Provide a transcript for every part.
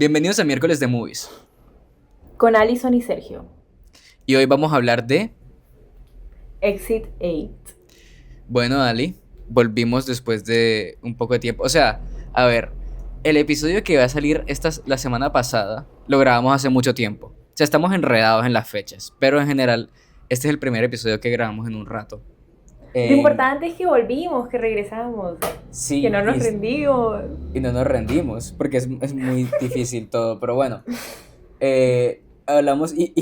Bienvenidos a Miércoles de Movies. Con Alison y Sergio. Y hoy vamos a hablar de... Exit 8. Bueno, Ali, volvimos después de un poco de tiempo. O sea, a ver, el episodio que va a salir la semana pasada lo grabamos hace mucho tiempo. O sea, estamos enredados en las fechas. Pero en general, este es el primer episodio que grabamos en un rato. Lo importante es que volvimos, que regresamos, Sí, que no nos rendimos. y no nos rendimos, porque es muy difícil todo. Pero bueno, hablamos y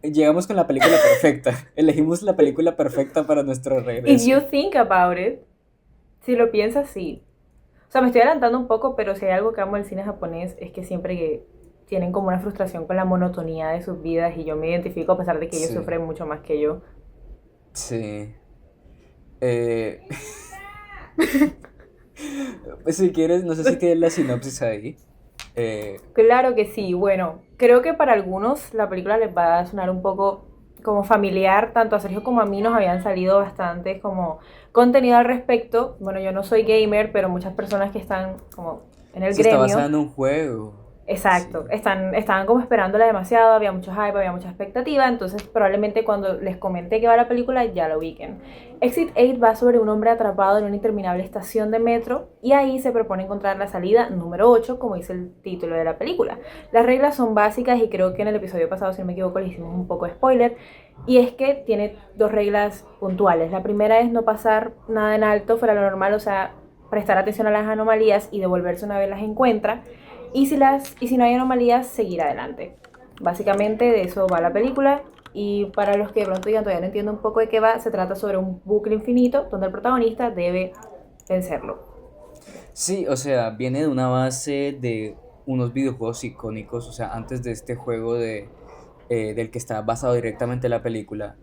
llegamos con la película perfecta. Elegimos la película perfecta para nuestro If you regreso. think about it, si lo piensas, sí. O sea, me estoy adelantando un poco, pero si hay algo que amo del cine japonés es que siempre que tienen como una frustración con la monotonía de sus vidas y yo me identifico a pesar de que ellos Sí, sufren mucho más que yo. sí. Eh, pues si quieres, no sé si tienes la sinopsis ahí. Claro que sí, bueno, creo que para algunos la película les va a sonar un poco como familiar, tanto a Sergio como a mí nos habían salido bastantes como contenido al respecto. Bueno, yo no soy gamer, pero muchas personas que están como en el Sí, está basada gremio. en un juego. Exacto, Sí. estaban como esperándola demasiado, había mucho hype, había mucha expectativa, entonces probablemente cuando les comenté que va la película ya la ubiquen. Exit 8 va sobre un hombre atrapado en una interminable estación de metro y ahí se propone encontrar la salida número 8, como dice el título de la película. Las reglas son básicas y creo que en el episodio pasado, si no me equivoco, le hicimos un poco de spoiler, y es que tiene dos reglas puntuales. La primera es no pasar nada en alto fuera de lo normal, o sea, prestar atención a las anomalías y devolverse una vez las encuentra. Y si no hay anomalías, seguir adelante. Básicamente de eso va la película. Y para los que de pronto digan todavía no entiendo un poco de qué va, se trata sobre un bucle infinito donde el protagonista debe vencerlo. Sí, o sea, viene de una base de unos videojuegos icónicos. O sea, antes de este juego del que está basado directamente la película,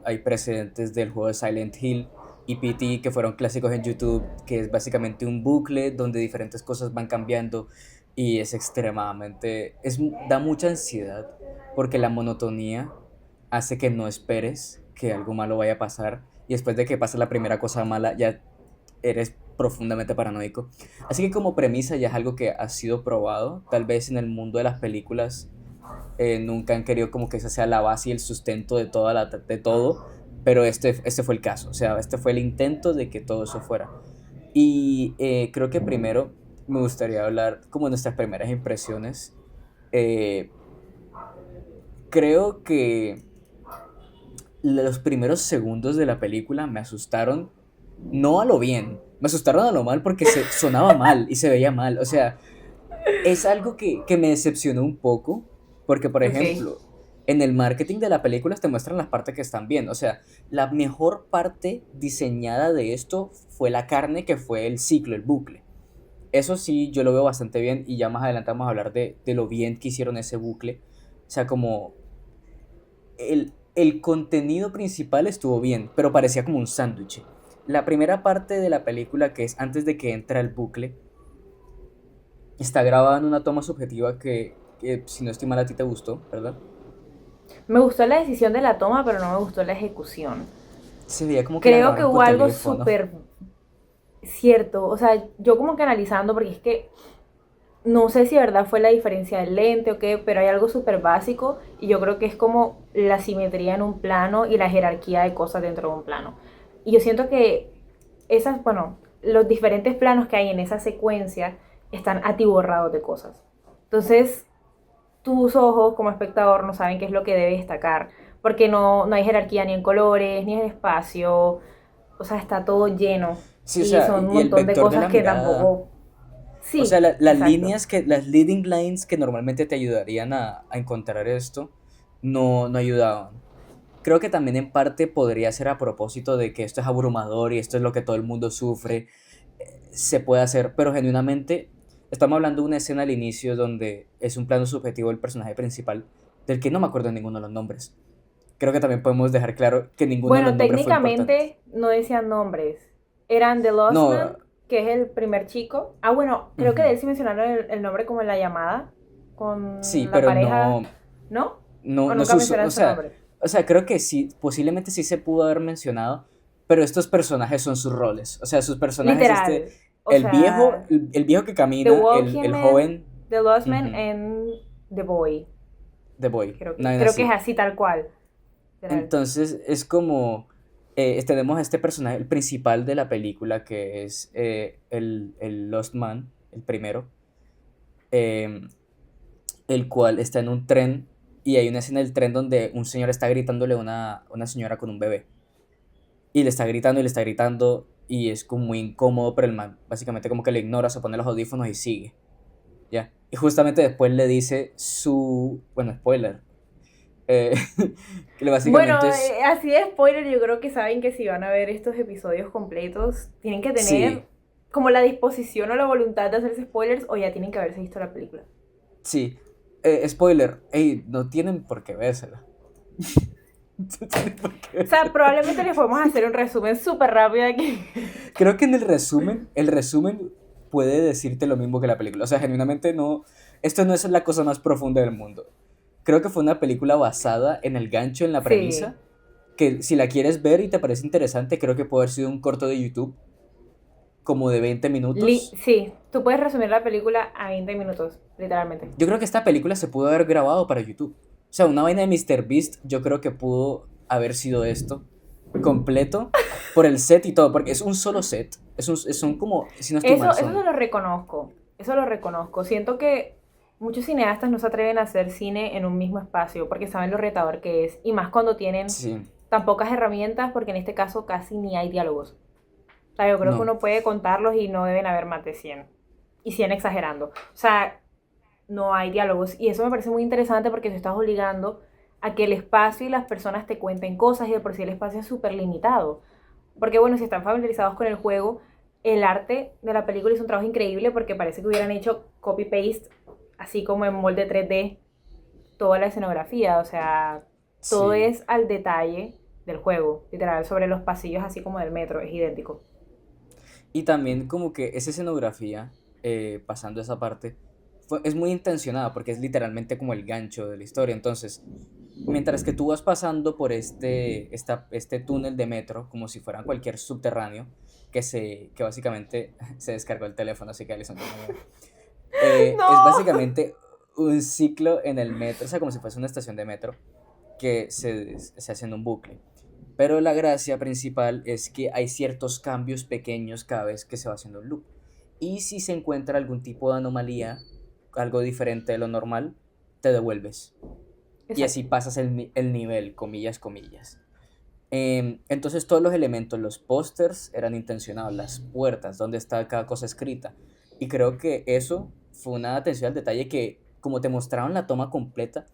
hay precedentes del juego de Silent Hill y PT que fueron clásicos en YouTube, que es básicamente un bucle donde diferentes cosas van cambiando y es extremadamente, da mucha ansiedad porque la monotonía hace que no esperes que algo malo vaya a pasar y después de que pasa la primera cosa mala ya eres profundamente paranoico. Así que como premisa ya es algo que ha sido probado, tal vez en el mundo de las películas nunca han querido como que esa sea la base y el sustento de todo, pero este fue el caso, o sea, este fue el intento de que todo eso fuera. Y creo que primero me gustaría hablar como de nuestras primeras impresiones. Eh, Creo que los primeros segundos de la película me asustaron, no a lo bien, me asustaron a lo mal porque sonaba mal y se veía mal, o sea, es algo que me decepcionó un poco, porque por Ok. ejemplo, en el marketing de la película te muestran las partes que están bien, o sea, la mejor parte diseñada de esto fue la carne, que fue el ciclo, el bucle. Eso sí, yo lo veo bastante bien y ya más adelante vamos a hablar de lo bien que hicieron ese bucle. O sea, como el contenido principal estuvo bien, pero parecía como un sándwich. La primera parte de la película, que es antes de que entra el bucle, está grabada en una toma subjetiva que si no estoy mal a ti te gustó, ¿verdad? Me gustó la decisión de la toma, pero no me gustó la ejecución. Se veía como que la Creo que grabaron hubo con algo teléfono. súper cierto. O sea, yo como que analizando, porque es que no sé si de verdad fue la diferencia del lente o qué, pero hay algo súper básico y yo creo que es como la simetría en un plano y la jerarquía de cosas dentro de un plano. Y yo siento que esas, bueno, los diferentes planos que hay en esa secuencia están atiborrados de cosas. Entonces, tus ojos como espectador no saben qué es lo que debe destacar, porque no hay jerarquía ni en colores, ni en espacio, o sea, está todo lleno Sí, o y sea, son un y el montón de vector de cosas la que mirada. tampoco... O sea, Sí, las exacto. líneas las leading lines que normalmente te ayudarían a encontrar esto, no ayudaban. Creo que también en parte podría ser a propósito de que esto es abrumador y esto es lo que todo el mundo sufre. Se puede hacer, pero genuinamente estamos hablando de una escena al inicio donde es un plano subjetivo del personaje principal, del que no me acuerdo de ninguno de los nombres. Creo que también podemos dejar claro que ninguno de los Bueno, nombres fue importante. técnicamente no decían nombres. Eran The Lost Man, No, que es el primer chico. Ah, bueno, creo que de ujú, él sí mencionaron el nombre como en la llamada sí, con la pero pareja, no, ¿no? no, O no se nunca usó, mencionan su nombre. o sea, creo que sí, posiblemente sí se pudo haber mencionado, pero estos personajes son sus roles, o sea, sus personajes, Literal. O el viejo, sea, el viejo que The camina, Walking el Man, joven. The Lost Man Ujú. en The Boy. The Boy, Creo que, una vaina creo que es así. así tal cual. Literal. Entonces es como, tenemos a este personaje, el principal de la película, que es el Lost Man, el primero, eh, el cual está en un tren y hay una escena del tren donde un señor está gritándole a una señora con un bebé. Y le está gritando y le está gritando y es como muy incómodo, pero el man básicamente como que le ignora, se pone los audífonos y sigue, ¿ya? Y justamente después le dice su, bueno, spoiler, eh, que Bueno, básicamente es, así de spoiler, yo creo que saben que si van a ver estos episodios completos, tienen que tener sí, como la disposición o la voluntad de hacerse spoilers o ya tienen que haberse visto la película. sí, spoiler, ey, no tienen por qué vérsela. No tienen por qué O sea, vérsela. probablemente les podemos hacer un resumen súper rápido aquí. Creo que en el resumen puede decirte lo mismo que la película. O sea, genuinamente no, esto no es la cosa más profunda del mundo. Creo que fue una película basada en el gancho, en la Sí, premisa, que si la quieres ver y te parece interesante, creo que puede haber sido un corto de YouTube como de 20 minutos. sí, tú puedes resumir la película a 20 minutos, literalmente. Yo creo que esta película se pudo haber grabado para YouTube. O sea, una vaina de MrBeast, yo creo que pudo haber sido esto completo por el set y todo, porque es un solo set. Son como, si no estoy mal, Eso se son. lo reconozco, eso lo reconozco. Siento que muchos cineastas no se atreven a hacer cine en un mismo espacio porque saben lo retador que es, y más cuando tienen Sí, tan pocas herramientas, porque en este caso casi ni hay diálogos. O sea, yo creo que no. uno puede contarlos y no deben haber más de 100. Y 100 exagerando. O sea, no hay diálogos. Y eso me parece muy interesante porque te estás obligando a que el espacio y las personas te cuenten cosas y de por sí el espacio es súper limitado. Porque bueno, si están familiarizados con el juego, el arte de la película hizo un trabajo increíble porque parece que hubieran hecho copy-paste, así como en molde 3D, toda la escenografía. O sea, todo Sí. es al detalle del juego, literal, sobre los pasillos así como del metro, es idéntico. Y también como que esa escenografía, pasando esa parte, es muy intencionada porque es literalmente como el gancho de la historia. Entonces, mientras que tú vas pasando por este túnel de metro, como si fuera cualquier subterráneo, que básicamente se descargó el teléfono, así que Alison no me ve. Es No. básicamente un ciclo en el metro, o sea, como si fuese una estación de metro, que se hace en un bucle. Pero la gracia principal es que hay ciertos cambios pequeños cada vez que se va haciendo un loop. Y si se encuentra algún tipo de anomalía, algo diferente de lo normal, te devuelves. Y así Exacto. pasas el nivel, comillas, comillas. Entonces todos los elementos, los pósters eran intencionados, las puertas, donde está cada cosa escrita. Y creo que eso fue una atención al detalle que, como te mostraron la toma completa,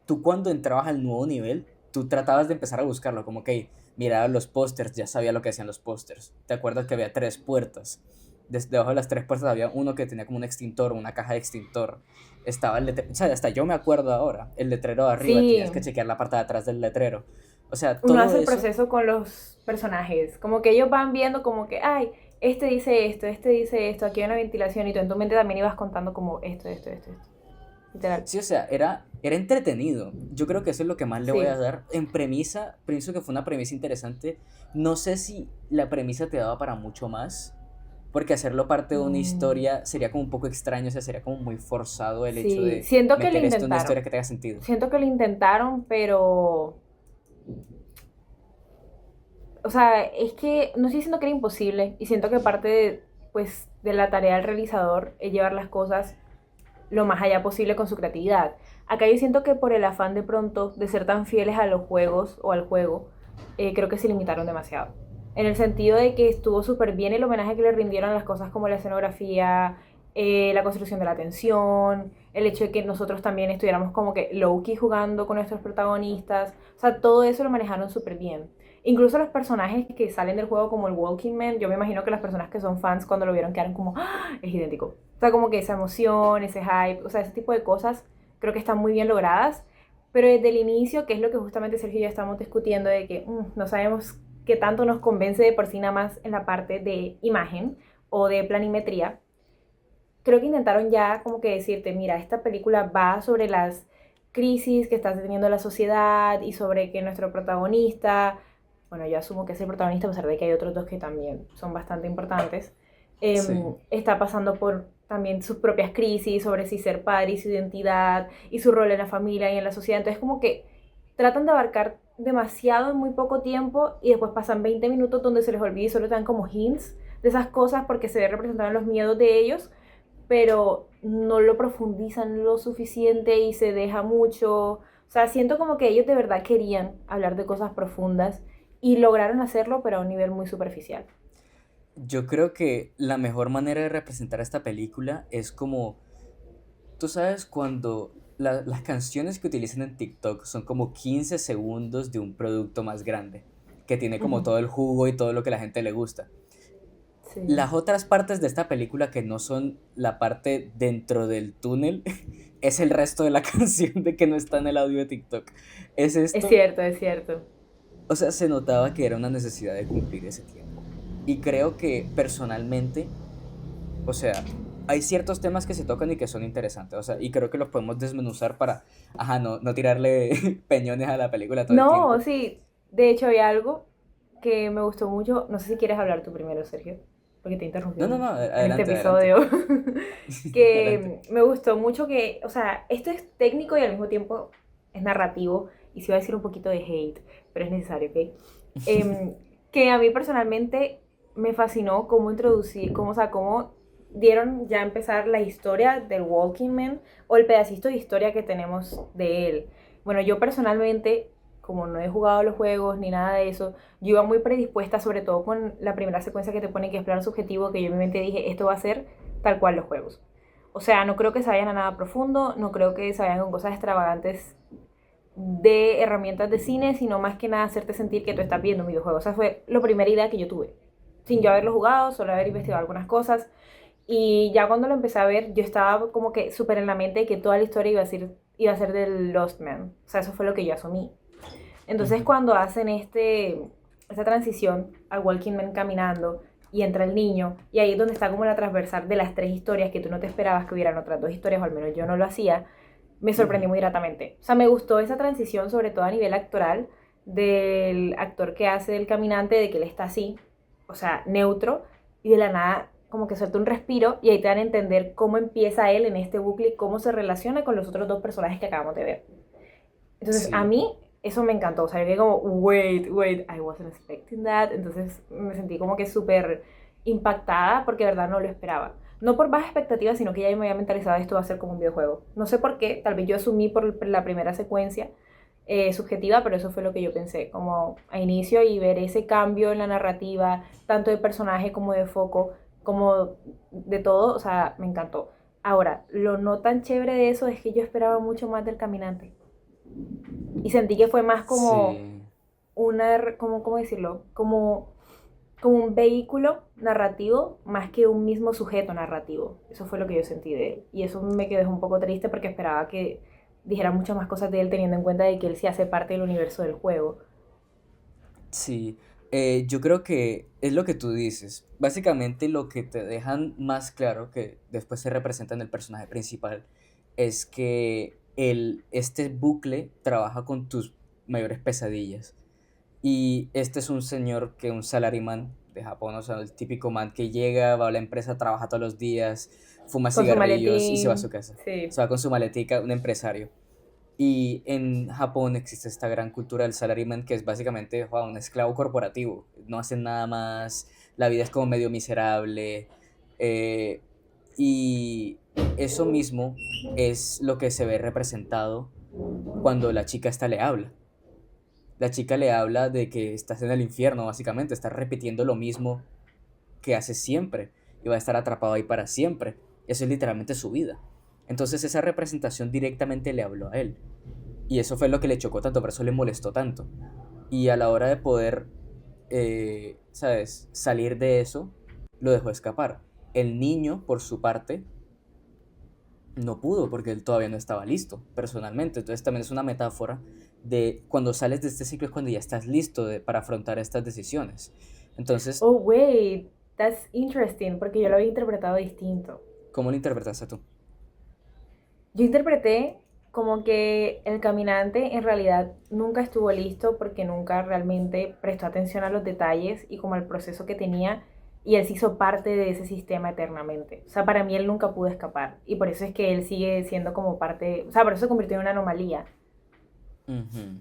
tú cuando entrabas al nuevo nivel, tú tratabas de empezar a buscarlo, como que miraba los pósters, ya sabía lo que hacían los pósters. ¿Te acuerdas que había tres puertas? Debajo de las tres puertas había uno que tenía como un extintor, una caja de extintor. Estaba el letrero, o sea, hasta yo me acuerdo ahora, el letrero de arriba, Sí, tenías que chequear la parte de atrás del letrero. O sea, uno todo hace el eso, proceso con los personajes, como que ellos van viendo como que, ay, este dice esto, aquí hay una ventilación y tú en tu mente también ibas contando como esto, literal. sí, o sea, era entretenido. Yo creo que eso es lo que más le voy a Sí. dar. En premisa, pienso que fue una premisa interesante. No sé si la premisa te daba para mucho más, porque hacerlo parte de una Mm, historia sería como un poco extraño, o sea, sería como muy forzado el hecho sí, de siento que lo meter esto en una intentaron. historia que tenga sentido. Siento que lo intentaron, pero o sea, es que no estoy diciendo que era imposible y siento que parte de, pues, de la tarea del realizador es llevar las cosas lo más allá posible con su creatividad. Acá yo siento que por el afán de pronto de ser tan fieles a los juegos o al juego, creo que se limitaron demasiado. En el sentido de que estuvo súper bien el homenaje que le rindieron a las cosas como la escenografía, la construcción de la tensión, el hecho de que nosotros también estuviéramos como que low-key jugando con nuestros protagonistas. O sea, todo eso lo manejaron súper bien. Incluso los personajes que salen del juego como el Walking Man, yo me imagino que las personas que son fans cuando lo vieron quedaron como, ¡ah! Es idéntico. O sea, como que esa emoción, ese hype, o sea, ese tipo de cosas creo que están muy bien logradas. Pero desde el inicio, que es lo que justamente Sergio y yo estamos discutiendo, de que no sabemos qué tanto nos convence de por sí nada más en la parte de imagen o de planimetría, creo que intentaron ya como que decirte, mira, esta película va sobre las crisis que está teniendo la sociedad y sobre que nuestro protagonista, bueno, yo asumo que es el protagonista a pesar de que hay otros dos que también son bastante importantes, Sí. está pasando por también sus propias crisis sobre si ser padre y su identidad y su rol en la familia y en la sociedad. Entonces como que tratan de abarcar demasiado en muy poco tiempo y después pasan 20 minutos donde se les olvida y solo te dan como hints de esas cosas porque se ve representados los miedos de ellos, pero no lo profundizan lo suficiente y se deja mucho. O sea, siento como que ellos de verdad querían hablar de cosas profundas y lograron hacerlo, pero a un nivel muy superficial. Yo creo que la mejor manera de representar esta película es como, tú sabes, cuando las canciones que utilizan en TikTok son como 15 segundos de un producto más grande, que tiene como Ujú. todo el jugo y todo lo que a la gente le gusta. Sí. Las otras partes de esta película que no son la parte dentro del túnel, es el resto de la canción de que no está en el audio de TikTok. Es Es esto, cierto, es cierto. o sea, se notaba que era una necesidad de cumplir ese tiempo. Y creo que personalmente, o sea, hay ciertos temas que se tocan y que son interesantes, o sea, y creo que los podemos desmenuzar para, ajá, no tirarle peñones a la película todo el No, tiempo. sí. De hecho, había algo que me gustó mucho. No sé si quieres hablar tú primero, Sergio, porque te No, no, interrumpí no, en este adelante, adelante. episodio. Adelante. Que me gustó mucho que, o sea, esto es técnico y al mismo tiempo es narrativo. Y sí va a decir un poquito de hate, pero es necesario, ¿ok? Em, que a mí personalmente me fascinó cómo introducir, cómo, o sea, cómo dieron ya a empezar la historia del Walking Man o el pedacito de historia que tenemos de él. Bueno, yo personalmente, como no he jugado los juegos ni nada de eso, yo iba muy predispuesta, sobre todo con la primera secuencia que te pone que explorar subjetivo, que yo en mi mente dije, esto va a ser tal cual los juegos. O sea, no creo que se vayan a nada profundo, no creo que se vayan con cosas extravagantes de herramientas de cine, sino más que nada hacerte sentir que tú estás viendo un videojuego. O sea, fue la primera idea que yo tuve. Sin yo haberlo jugado, solo haber investigado algunas cosas. Y ya cuando lo empecé a ver, yo estaba como que súper en la mente de que toda la historia iba a ser del Lost Man. O sea, eso fue lo que yo asumí. Entonces Ujú. cuando hacen esta transición al Walking Man caminando y entra el niño, y ahí es donde está como la transversal de las tres historias que tú no te esperabas que hubieran otras dos historias, o al menos yo no lo hacía, me sorprendió Ujú. muy gratamente. O sea, me gustó esa transición, sobre todo a nivel actoral, del actor que hace del caminante, de que él está así, o sea, neutro, y de la nada como que suelta un respiro y ahí te dan a entender cómo empieza él en este bucle y cómo se relaciona con los otros dos personajes que acabamos de ver. Entonces, a Sí. mí eso me encantó. O sea, yo quedé como, wait, I wasn't expecting that. Entonces, me sentí como que súper impactada porque de verdad no lo esperaba. No por baja expectativa, sino que ya me había mentalizado esto va a ser como un videojuego. No sé por qué, tal vez yo asumí por la primera secuencia subjetiva, pero eso fue lo que yo pensé, como a inicio y ver ese cambio en la narrativa, tanto de personaje como de foco, como de todo, o sea, me encantó. Ahora, lo no tan chévere de eso es que yo esperaba mucho más del caminante. Y sentí que fue más como Sí. ¿cómo decirlo? Como un vehículo narrativo más que un mismo sujeto narrativo. Eso fue lo que yo sentí de él. Y eso me quedó un poco triste porque esperaba que dijera muchas más cosas de él teniendo en cuenta de que él sí hace parte del universo del juego. Sí, yo creo que es lo que tú dices. Básicamente lo que te dejan más claro que después se representa en el personaje principal es que este bucle trabaja con tus mayores pesadillas. Y este es un señor que un salaryman de Japón, o sea, el típico man que llega, va a la empresa, trabaja todos los días, fuma Con su cigarrillos y se va a su maletín, casa. sí. Se va con su maletica, un empresario. Y en Japón existe esta gran cultura del salaryman que es básicamente un esclavo corporativo. No hacen nada más, la vida es como medio miserable. eh, y eso mismo es lo que se ve representado cuando la chica esta le habla. La chica le habla de que estás en el infierno, básicamente, estás repitiendo lo mismo que hace siempre y va a estar atrapado ahí para siempre. Eso es literalmente su vida. Entonces esa representación directamente le habló a él. Y eso fue lo que le chocó tanto, por eso le molestó tanto. Y a la hora de poder, ¿sabes?, salir de eso, lo dejó escapar. El niño, por su parte, no pudo porque él todavía no estaba listo, personalmente. Entonces también es una metáfora de cuando sales de este ciclo es cuando ya estás listo para afrontar estas decisiones. Entonces, Oh, wait, that's interesting, porque yo lo había interpretado distinto. ¿cómo lo interpretaste tú? Yo interpreté como que el caminante en realidad nunca estuvo listo porque nunca realmente prestó atención a los detalles y como al proceso que tenía. y él se hizo parte de ese sistema eternamente. O sea, para mí él nunca pudo escapar y por eso es que él sigue siendo como parte, o sea, por eso se convirtió en una anomalía Ujú.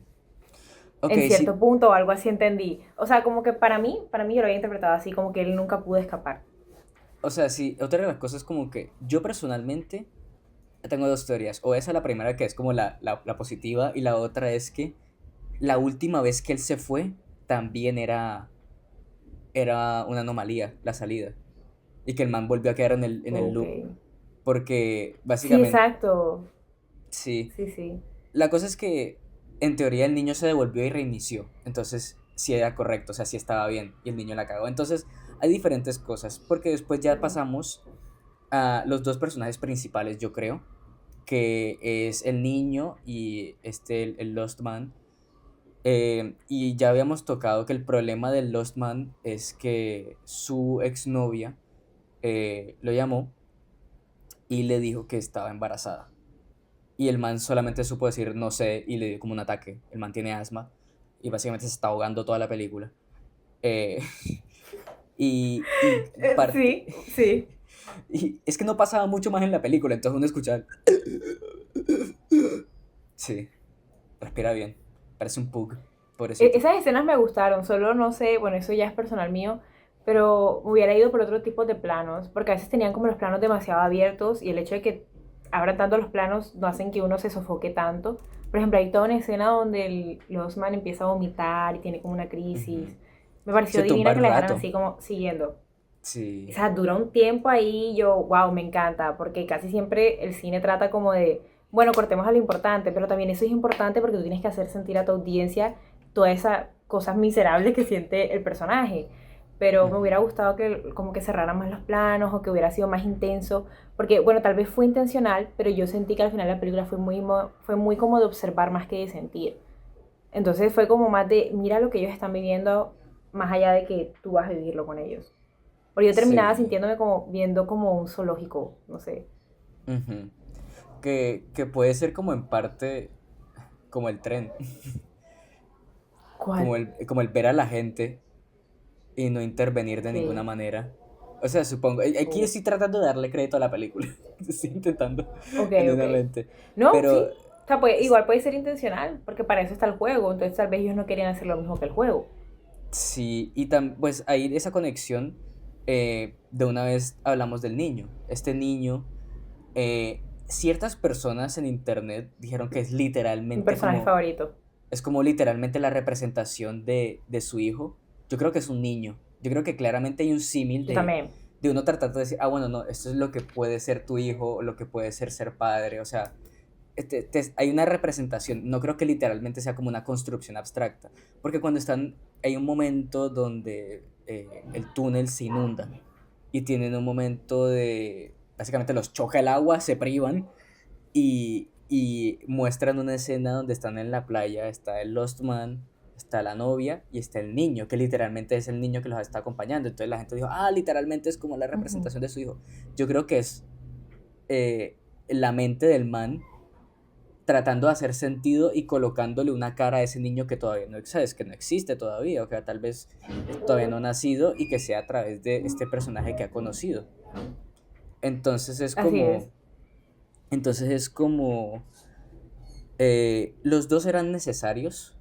Ok, en cierto sí. punto o algo así entendí. O sea, como que para mí yo lo había interpretado así, como que él nunca pudo escapar. O sea, sí, otra de las cosas como que yo personalmente tengo dos teorías. O esa la primera que es como la positiva y la otra es que la última vez que él se fue también era una anomalía, la salida. Y que el man volvió a quedar en el Ok. loop. Porque Sí, básicamente, exacto. sí. Sí, sí. La cosa es que en teoría el niño se devolvió y reinició. Entonces sí era correcto, o sea, sí estaba bien. Y el niño la cagó. Entonces hay diferentes cosas. Porque después ya pasamos a los dos personajes principales, yo creo. Que es el niño y el Lost Man. Y ya habíamos tocado que el problema del Lost Man es que su exnovia lo llamó y le dijo que estaba embarazada. Y el man solamente supo decir no sé y le dio como un ataque. El man tiene asma y básicamente se está ahogando toda la película. Eh, y parte. Sí, sí. Y es que no pasaba mucho más en la película, entonces uno escuchaba. Sí, respira bien. Parece un pug, pobrecito. Esas escenas me gustaron, solo no sé, bueno, eso ya es personal mío, pero me hubiera ido por otro tipo de planos, porque a veces tenían como los planos demasiado abiertos y el hecho de que abran tanto los planos no hacen que uno se sofoque tanto. Por ejemplo, hay toda una escena donde el Osman empieza a vomitar y tiene como una Ujú. crisis. Me pareció Se tumba divina el que la dejaran rato. así como siguiendo. O Sí. sea, dura un tiempo ahí y yo, wow, me encanta, porque casi siempre el cine trata como de, bueno, cortemos a lo importante, pero también eso es importante porque tú tienes que hacer sentir a tu audiencia todas esas cosas miserables que siente el personaje. Pero me hubiera Ujú. gustado que como que cerraran más los planos o que hubiera sido más intenso, porque bueno, tal vez fue intencional, pero yo sentí que al final la película fue muy como de observar más que de sentir. Entonces fue como más de, mira lo que ellos están viviendo, más allá de que tú vas a vivirlo con ellos. Porque yo terminaba Sí. sintiéndome como viendo como un zoológico, no sé. Ujú. Que puede ser como en parte como el tren. ¿Cuál? Como el ver a la gente y no intervenir de ninguna Ok, manera. O sea, supongo. Aquí oh, estoy tratando de darle crédito a la película. Estoy intentando, ok, ok. genuinamente. No, Pero sí. O sea, igual puede ser intencional, porque para eso está el juego. Entonces tal vez ellos no querían hacer lo mismo que el juego. sí, y pues ahí esa conexión, de una vez hablamos del niño. Este niño, ciertas personas en internet dijeron que es Mi literalmente personaje como, favorito. es como literalmente la representación de su hijo. Yo creo que es un niño. Yo creo que claramente hay un símil Yo de, también. de uno tratando de decir, ah, bueno, no, esto es lo que puede ser tu hijo, o lo que puede ser padre. O sea, hay una representación, no creo que literalmente sea como una construcción abstracta, porque cuando hay un momento donde el túnel se inunda y tienen un momento básicamente los choca el agua, se privan y muestran una escena donde están en la playa, está el Lost Man, está la novia y está el niño, que literalmente es el niño que los está acompañando. Entonces la gente dijo, ah, literalmente es como la Ujú. representación de su hijo. Yo creo que es la mente del man tratando de hacer sentido y colocándole una cara a ese niño que todavía no, sabes, que no existe todavía, o que tal vez todavía no ha nacido y que sea a través de este personaje que ha conocido. Entonces es Así es. como, entonces es como, los dos eran necesarios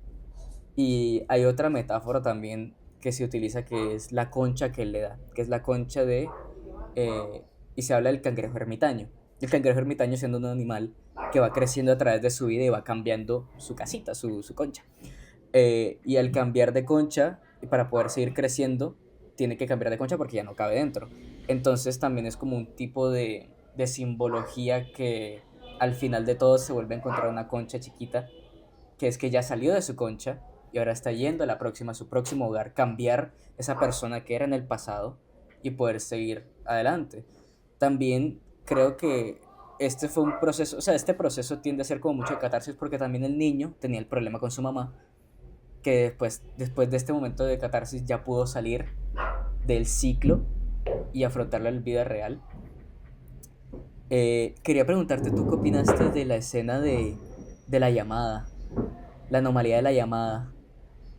y hay otra metáfora también que se utiliza que es la concha que él le da, que es la concha eh, y se habla del cangrejo ermitaño. El cangrejo ermitaño siendo un animal que va creciendo a través de su vida y va cambiando su casita, su concha. Y al cambiar de concha, para poder seguir creciendo, tiene que cambiar de concha porque ya no cabe dentro. Entonces también es como un tipo de simbología que al final de todo se vuelve a encontrar una concha chiquita, que es que ya salió de su concha y ahora está yendo a su próximo hogar, cambiar esa persona que era en el pasado y poder seguir adelante. También creo que este fue un proceso, o sea, este proceso tiende a ser como mucho de catarsis porque también el niño tenía el problema con su mamá, que después de este momento de catarsis ya pudo salir del ciclo y afrontar la vida real. Quería preguntarte, ¿tú qué opinaste de la escena de la llamada? La anomalía de la llamada.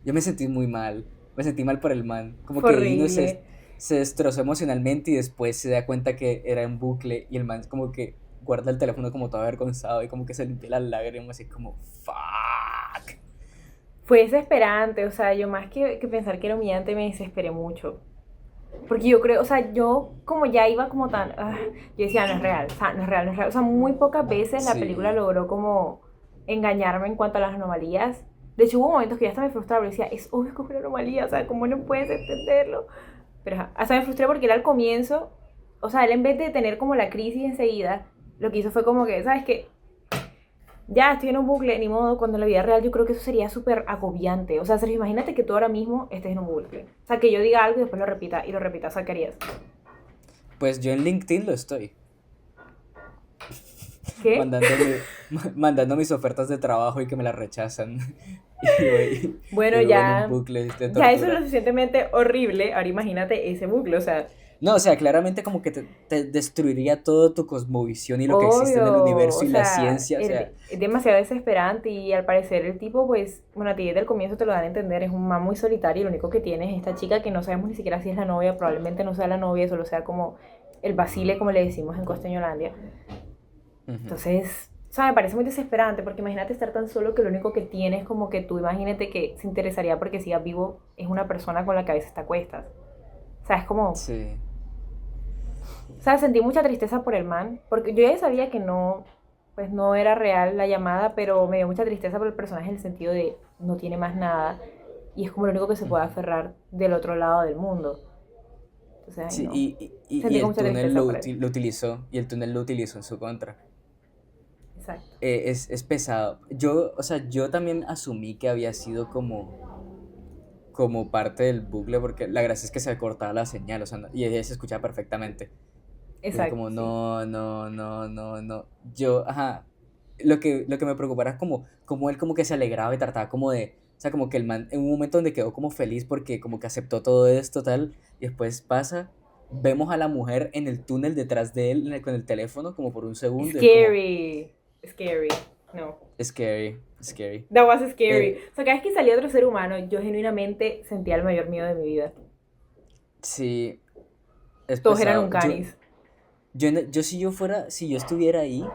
Yo me sentí muy mal. Me sentí mal por el man. Como Fue que vino horrible. se destrozó emocionalmente y después se da cuenta que era un bucle y el man como que guarda el teléfono como todo avergonzado y como que se limpia las lágrimas y es como, fuck. Fue desesperante, o sea, yo más que pensar que era humillante me desesperé mucho. Porque yo creo, o sea, yo como ya iba como tan, yo decía, no es real, o sea, no es real, no es real. O sea, muy pocas veces la película Sí, logró como engañarme en cuanto a las anomalías. De hecho, hubo momentos que ya hasta me frustraba, porque decía, es obvio que es una anomalía, o sea, ¿cómo no puedes entenderlo? Pero hasta me frustré porque él al comienzo, o sea, él en vez de tener como la crisis enseguida, lo que hizo fue como que, ¿sabes qué? Ya estoy en un bucle, ni modo, cuando en la vida real yo creo que eso sería súper agobiante. O sea, Sergio, imagínate que tú ahora mismo estés en un bucle. O sea, que yo diga algo y después lo repita y lo repita, o sea, ¿qué harías? pues yo en LinkedIn lo estoy, ¿Qué? mandándome, mandando mis ofertas de trabajo y que me las rechazan. Y Bueno, vivo en un ya, bucle de ya eso es lo tortura. suficientemente horrible. Ahora imagínate ese bucle, o sea, No, o sea, claramente como que te destruiría todo tu cosmovisión y lo que existe en el obvio, universo o y la sea, ciencia, o sea, es demasiado desesperante y al parecer el tipo, pues, bueno, a ti desde el comienzo te lo dan a entender, es un man muy solitario y lo único que tiene es esta chica que no sabemos ni siquiera si es la novia, probablemente no sea la novia, solo sea como el vacile, como le decimos en Costeñolandia. ujú, Entonces, o sea, me parece muy desesperante porque imagínate estar tan solo que lo único que tienes como que tú imagínate que se interesaría porque sigas vivo es una persona con la que a veces te acuestas. O sea, es como, sí, o sea, sentí mucha tristeza por el man, porque yo ya sabía que no, pues no era real la llamada, pero me dio mucha tristeza por el personaje en el sentido de no tiene más nada y es como lo único que se puede ujú. aferrar del otro lado del mundo. Entonces, ay Sí, no, y sentí con el mucha túnel tristeza por él. lo utilizó, y el túnel lo utilizó en su contra. Exacto. Es pesado. Yo, o sea, yo también asumí que había sido como parte del bucle, porque la gracia es que se cortaba la señal, o sea, y ella se escuchaba perfectamente. Y era Exacto, como, sí. no, no, no, no, no. Yo, ajá, lo que me preocupara es como él como que se alegraba y trataba como de, o sea, como que el man, en un momento donde quedó como feliz porque como que aceptó todo esto, tal, y después pasa, vemos a la mujer en el túnel detrás de él con el teléfono como por un segundo, y es como, Scary. Scary. No. scary, scary. That was scary. Eh, O sea, cada vez que salía otro ser humano, yo genuinamente sentía el mayor miedo de mi vida. sí, es Todos eran pesado. un canis. Yo si yo estuviera ahí,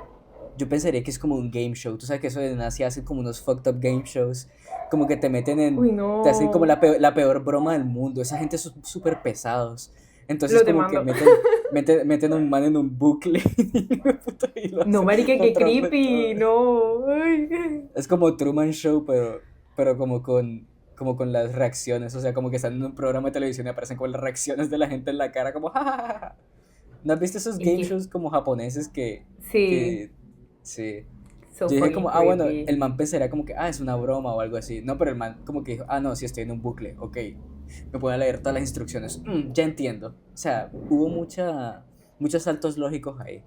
yo pensaría que es como un game show. Tú sabes que eso de nada se hacen como unos fucked up game shows. Como que Uy, te hacen como no. la peor broma del mundo. Esa gente son súper pesados. Entonces Los como que demando. meten a un man en un bucle y lo No, hacen marica, qué a de creepy. todo. No. Ay. Es como Truman Show, pero como con las reacciones. O sea, como que están en un programa de televisión y aparecen con las reacciones de la gente en la cara, como "Ja, ja, ja, ja". ¿No has visto esos Es game que, shows como japoneses sí. que, sí? So Yo dije fucking como, bueno, creepy. el man pensaría como que, es una broma o algo así. No, pero el man como que dijo, no, sí estoy en un bucle, ok. Me puedo leer todas las instrucciones. Ya entiendo. O sea, hubo muchos saltos lógicos ahí.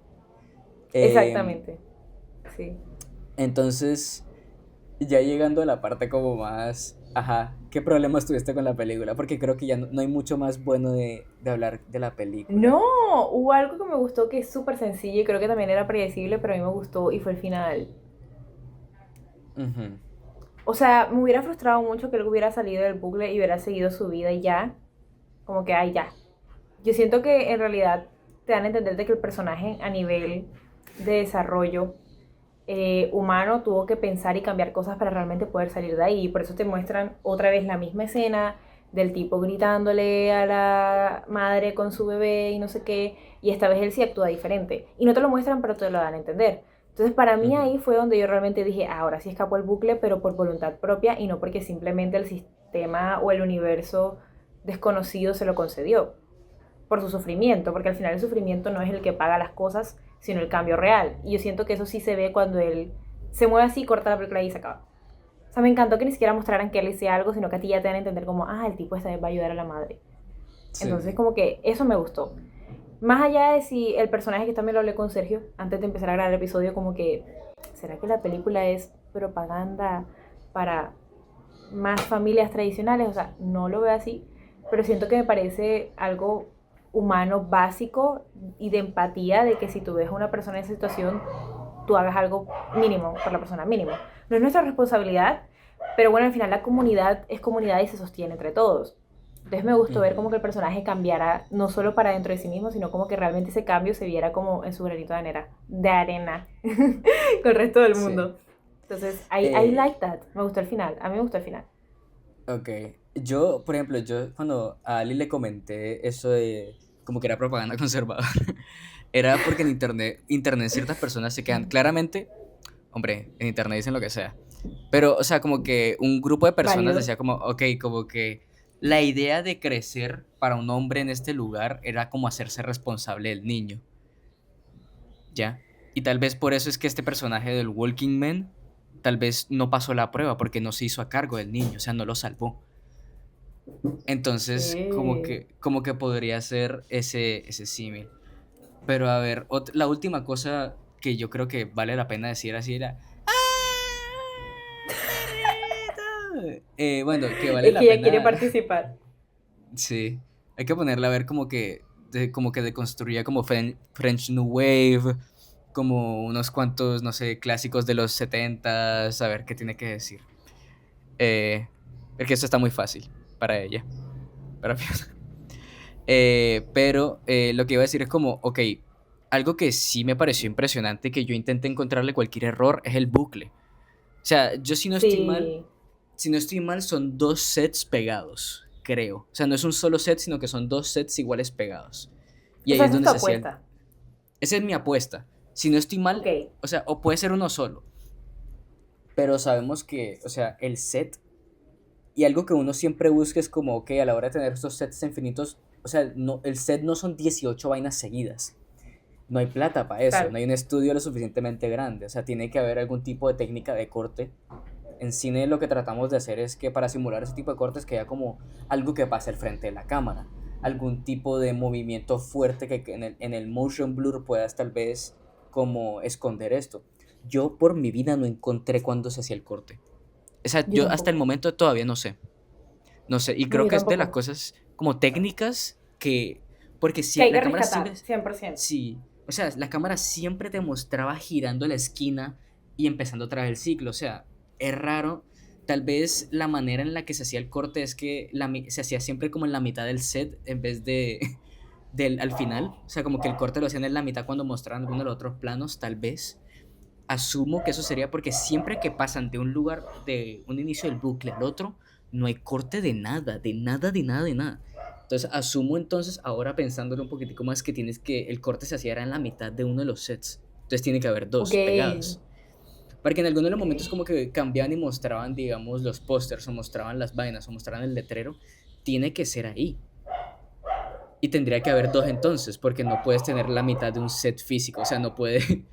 Em, Exactamente. Sí. entonces, ya llegando a la parte como más, ¿qué problemas tuviste con la película? Porque creo que ya no hay mucho más bueno de hablar de la película. No, hubo algo que me gustó que es súper sencillo y creo que también era predecible, pero a mí me gustó y fue el final. Ujú, O sea, me hubiera frustrado mucho que él hubiera salido del bucle y hubiera seguido su vida y ya. Como que, ay, ya. Yo siento que en realidad te dan a entender de que el personaje a nivel de desarrollo humano tuvo que pensar y cambiar cosas para realmente poder salir de ahí. Y por eso te muestran otra vez la misma escena del tipo gritándole a la madre con su bebé y no sé qué. Y esta vez él sí actúa diferente. Y no te lo muestran, pero te lo dan a entender. Entonces para mí ujú. ahí fue donde yo realmente dije, ahora sí escapó el bucle, pero por voluntad propia y no porque simplemente el sistema o el universo desconocido se lo concedió por su sufrimiento, porque al final el sufrimiento no es el que paga las cosas, sino el cambio real. Y yo siento que eso sí se ve cuando él se mueve así, corta la película y se acaba. O sea, me encantó que ni siquiera mostraran que él hacía algo, sino que a ti ya te dan a entender como, el tipo esta vez va a ayudar a la madre. Entonces, Sí. como que eso me gustó. Más allá de si el personaje, que también lo hablé con Sergio antes de empezar a grabar el episodio, como que, ¿será que la película es propaganda para más familias tradicionales? O sea, no lo veo así, pero siento que me parece algo humano básico y de empatía de que si tú ves a una persona en esa situación, tú hagas algo mínimo por la persona, mínimo. No es nuestra responsabilidad, pero bueno, al final la comunidad es comunidad y se sostiene entre todos. Entonces me gustó ver como Ujú. que el personaje cambiara, no solo para dentro de sí mismo, sino como que realmente ese cambio se viera como en su granito de arena con el resto del Sí. mundo. Entonces, I Eh, like that. Me gustó el final. A mí me gustó el final. ok. Yo, por ejemplo, yo cuando a Ali le comenté eso de como que era propaganda conservadora, era porque en internet ciertas personas se quedan, claramente, hombre, en internet dicen lo que sea, pero, o sea, como que un grupo de personas Válido. decía como, ok, como que la idea de crecer para un hombre en este lugar era como hacerse responsable del niño, ¿ya? Y tal vez por eso es que este personaje del Walking Man tal vez no pasó la prueba porque no se hizo a cargo del niño, o sea, no lo salvó. Entonces, ¿Qué? como que podría ser ese símil. Pero a ver, la última cosa que yo creo que vale la pena decir así era, perrito. Bueno, que vale Es que la ella quiere pena, participar. sí, hay que ponerla a ver como que deconstruía como French New Wave, como unos cuantos, no sé, clásicos de los 70, a ver qué tiene que decir. Porque eso está muy fácil para ella, para Fiona. Pero lo que iba a decir es como, ok, algo que sí me pareció impresionante, que yo intenté encontrarle cualquier error, es el bucle. O sea, yo Sí. si no estoy mal, son dos sets pegados, creo. O sea, no es un solo set, sino que son dos sets iguales pegados. Y O ahí sea, es esa es donde tu se hacían. apuesta. Esa es mi apuesta. Si no estoy mal, Ok. o sea, o puede ser uno solo. Pero sabemos que, o sea, el set y algo que uno siempre busca es como, ok, a la hora de tener estos sets infinitos, o sea, no, el set no son 18 vainas seguidas. No hay plata para eso, Claro. no hay un estudio lo suficientemente grande, o sea, tiene que haber algún tipo de técnica de corte. En cine lo que tratamos de hacer es que para simular ese tipo de cortes que haya como algo que pase al frente de la cámara, algún tipo de movimiento fuerte que en el motion blur puedas tal vez como esconder esto. Yo por mi vida no encontré cuándo se hacía el corte. O sea, Yo yo hasta el tampoco. momento todavía no sé. No sé, y No, creo yo que es de las tampoco. cosas como técnicas que, porque Que si hay la que cámara siempre, rescatar, 100%. sí, o sea, la cámara siempre te mostraba girando la esquina y empezando otra vez el ciclo, o sea, es raro. Tal vez la manera en la que se hacía el corte es que se hacía siempre como en la mitad del set en vez de del al final, o sea, como que el corte lo hacían en la mitad cuando mostraban alguno de los otros planos, tal vez. Asumo que eso sería porque siempre que pasan de un lugar, de un inicio del bucle al otro, no hay corte de nada, de nada, de nada, de nada. Entonces asumo entonces, ahora pensándolo un poquitico más, que tienes que, el corte se hacía era en la mitad de uno de los sets. Entonces tiene que haber Ok. dos pegados. Porque en algunos de los Ok. momentos como que cambiaban y mostraban, digamos, los pósters o mostraban las vainas o mostraban el letrero, tiene que ser ahí. Y tendría que haber dos entonces, porque no puedes tener la mitad de un set físico, o sea, no puede,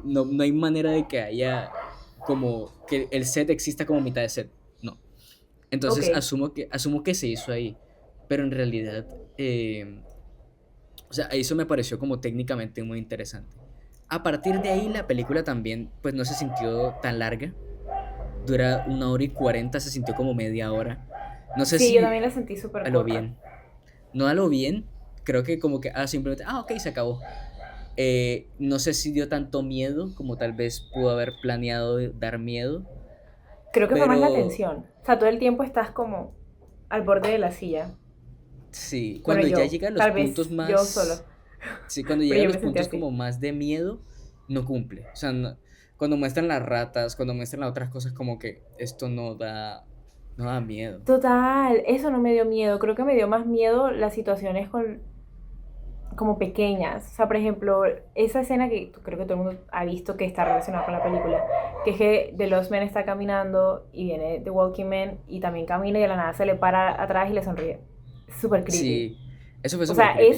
no, no hay manera de que haya como que el set exista como mitad de set, no. Ok. Entonces asumo que se hizo ahí, pero en realidad, o sea, eso me pareció como técnicamente muy interesante. A partir de ahí la película también, pues no se sintió tan larga, dura 1 hora y 40, se sintió como media hora. No sé Sí, yo si también la sentí súper a lo corta. bien, no a lo bien, creo que como que, simplemente, ok, se acabó. No sé si dio tanto miedo como tal vez pudo haber planeado dar miedo, Creo que fue más la pero tensión. O sea, todo el tiempo estás como al borde de la silla. sí, Bueno, cuando ya yo, llega a los tal puntos vez yo solo. más, sí, cuando Pero llega a yo los me sentí puntos así. como más de miedo, no cumple. O sea, cuando muestran las ratas, cuando muestran las otras cosas, como que esto no da miedo. Total, eso no me dio miedo. Creo que me dio más miedo las situaciones como pequeñas. O sea, por ejemplo, esa escena que creo que todo el mundo ha visto que está relacionada con la película, que es que The Lost Man está caminando y viene The Walking Man y también camina y de la nada se le para atrás y le sonríe. Súper creepy. Sí, eso fue O súper sea, creepy.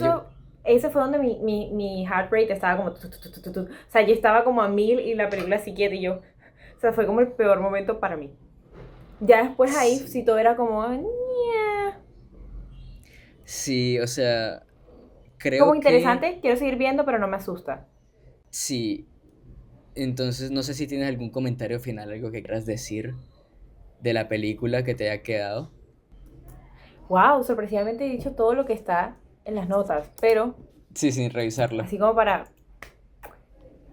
ese fue donde mi heart rate estaba como... O sea, yo estaba como a 1000 y la película así quieta y yo... O sea, fue como el peor momento para mí. Ya después ahí sí Sí, todo era como... "Ñe". sí, o sea, Como creo que interesante, quiero seguir viendo, pero no me asusta. sí. Entonces, no sé si tienes algún comentario final, algo que quieras decir de la película que te haya quedado. Wow, sorpresivamente he dicho todo lo que está en las notas, pero Sí, sin revisarla. así como para...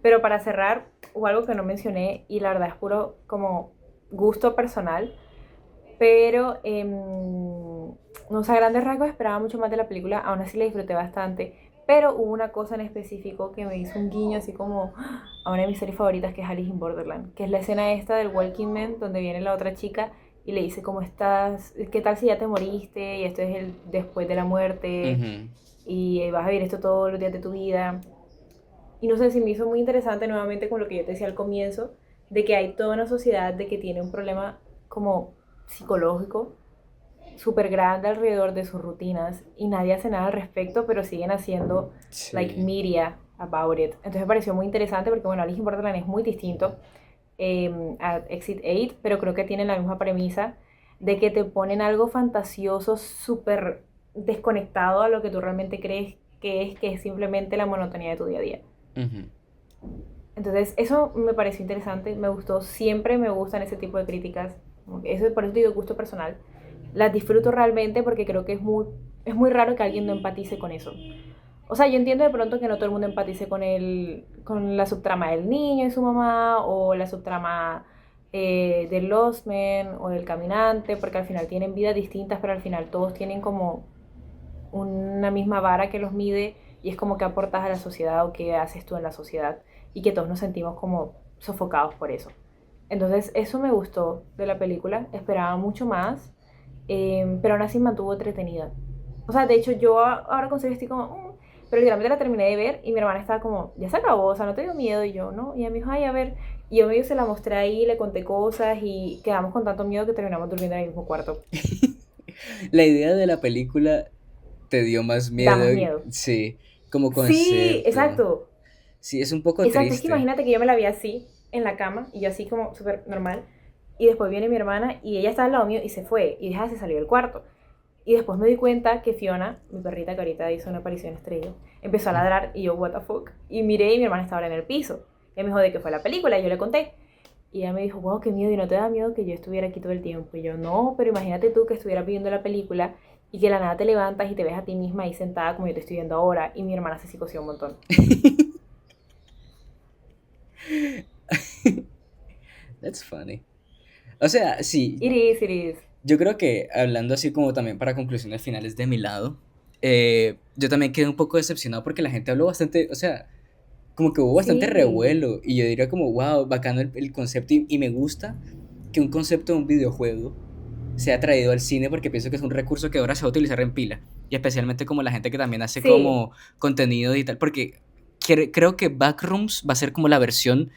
Pero para cerrar, o algo que no mencioné y la verdad es puro como gusto personal, pero no sé, a grandes rasgos esperaba mucho más de la película, aún así la disfruté bastante, pero hubo una cosa en específico que me hizo un guiño así como a una de mis series favoritas, que es Alice in Borderland, que es la escena esta del Walking Man donde viene la otra chica y le dice cómo estás, qué tal si ya te moriste y esto es el después de la muerte Ujú. y vas a vivir esto todos los días de tu vida. Y no sé, si me hizo muy interesante nuevamente con lo que yo te decía al comienzo, de que hay toda una sociedad de que tiene un problema como psicológico súper grande alrededor de sus rutinas y nadie hace nada al respecto, pero siguen haciendo like Sí. media about it. Entonces me pareció muy interesante porque bueno, Alice in Borderland es muy distinto a Exit 8, pero creo que tienen la misma premisa de que te ponen algo fantasioso súper desconectado a lo que tú realmente crees que es simplemente la monotonía de tu día a día. Ujú. Entonces, eso me pareció interesante, me gustó, siempre me gustan ese tipo de críticas. Eso, por eso digo gusto personal. Las disfruto realmente porque creo que es muy raro que alguien no empatice con eso. O sea, yo entiendo de pronto que no todo el mundo empatice con la subtrama del niño y su mamá, o la subtrama del Lost Man o del caminante, porque al final tienen vidas distintas, pero al final todos tienen como una misma vara que los mide y es como que aportas a la sociedad o qué haces tú en la sociedad y que todos nos sentimos como sofocados por eso. Entonces eso me gustó de la película, esperaba mucho más, pero aún así me mantuvo entretenida. O sea, de hecho yo ahora con serio estoy como, pero literalmente la terminé de ver y mi hermana estaba como, ya se acabó, o sea, no te dio miedo y yo, no, y ella me dijo, ay, a ver, y yo medio se la mostré ahí, le conté cosas y quedamos con tanto miedo que terminamos durmiendo en el mismo cuarto. La idea de la película te dio más Da más miedo, miedo. sí, como Sí, concepto. exacto. Sí, es un poco Exacto, es que triste. imagínate que yo me la vi así, en la cama, y yo así como súper normal, y después viene mi hermana y ella estaba al lado mío y se fue, y deja se salió del cuarto. Y después me di cuenta que Fiona, mi perrita que ahorita hizo una aparición estrella, empezó a ladrar y yo, what the fuck. Y miré y mi hermana estaba ahora en el piso. Y ella me dijo de qué fue la película y yo le conté. Y ella me dijo, wow, qué miedo, y no te da miedo que yo estuviera aquí todo el tiempo. Y yo, no, pero imagínate tú que estuvieras viendo la película y que de la nada te levantas y te ves a ti misma ahí sentada como yo te estoy viendo ahora. Y mi hermana se psicoció un montón. That's funny. O sea, sí, It is, it is. yo creo que hablando así como también para conclusiones finales de mi lado, yo también quedé un poco decepcionado porque la gente habló bastante, o sea, como que hubo bastante Sí. revuelo y yo diría como, wow, bacano el concepto y me gusta que un concepto de un videojuego sea traído al cine porque pienso que es un recurso que ahora se va a utilizar en pila y especialmente como la gente que también hace Sí, como contenido digital porque creo que Backrooms va a ser como la versión